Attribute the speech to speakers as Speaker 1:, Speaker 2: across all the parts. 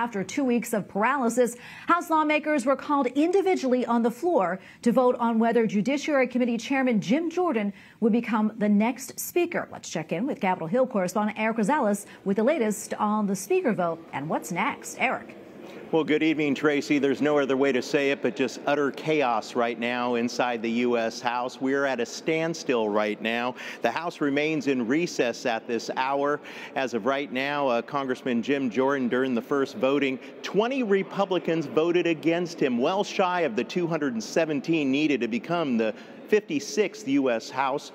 Speaker 1: after 2 weeks of paralysis. House lawmakers were called individually on the floor to vote on whether Judiciary Committee Chairman Jim Jordan would become the next Speaker. Let's check in with Capitol Hill correspondent Erik Rosales with the latest on the Speaker vote and what's next. Erik.
Speaker 2: Well, good evening, Tracy. There's no other way to say it but just utter chaos right now inside the U.S. House. We're at a standstill right now. The House remains in recess at this hour. As of right now, Congressman Jim Jordan, during the first voting, 20 Republicans voted against him, well shy of the 217 needed to become the 56th U.S. House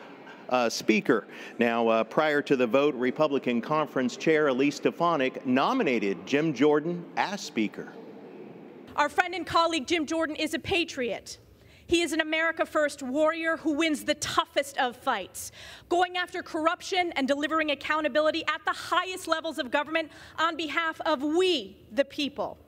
Speaker 2: Speaker. Now, prior to the vote, Republican Conference Chair Elise Stefanik nominated Jim Jordan as Speaker.
Speaker 3: Our friend and colleague Jim Jordan is a patriot. He is an America First warrior who wins the toughest of fights, going after corruption and delivering accountability at the highest levels of government on behalf of we, the people.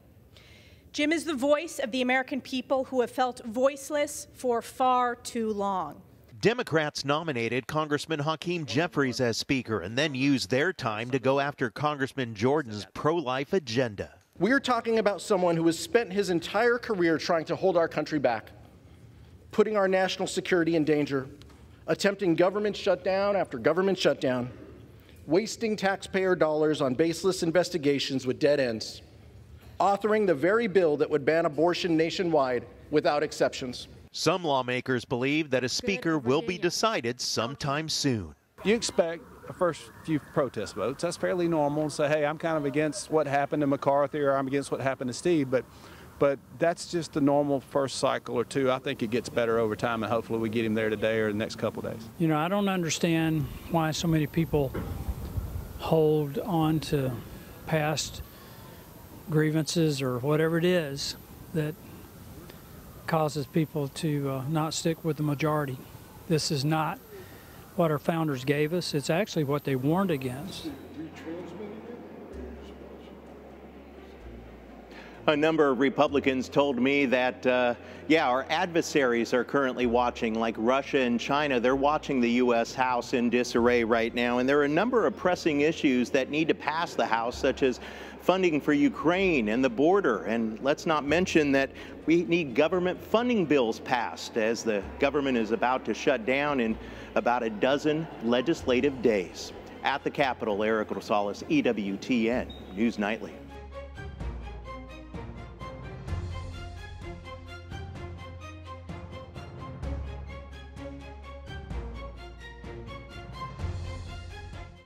Speaker 3: Jim is the voice of the American people who have felt voiceless for far too long.
Speaker 4: Democrats nominated Congressman Hakeem Jeffries as Speaker and then used their time to go after Congressman Jordan's pro-life agenda.
Speaker 5: We're talking about someone who has spent his entire career trying to hold our country back, putting our national security in danger, attempting government shutdown after government shutdown, wasting taxpayer dollars on baseless investigations with dead ends, authoring the very bill that would ban abortion nationwide without exceptions.
Speaker 4: Some lawmakers believe that a speaker will be decided sometime soon.
Speaker 6: You expect the first few protest votes. That's fairly normal. Say, hey, I'm kind of against what happened to McCarthy or I'm against what happened to Steve. But that's just the normal first cycle or two. I think it gets better over time, and hopefully we get him there today or the next couple of days.
Speaker 7: You know, I don't understand why so many people hold on to past grievances or whatever it is that causes people to not stick with the majority. This is not what our founders gave us. It's actually what they warned against.
Speaker 2: A number of Republicans told me that, our adversaries are currently watching, like Russia and China. They're watching the U.S. House in disarray right now, and there are a number of pressing issues that need to pass the House, such as funding for Ukraine and the border. And let's not mention that we need government funding bills passed, as the government is about to shut down in about a dozen legislative days. At the Capitol, Erik Rosales, EWTN News Nightly.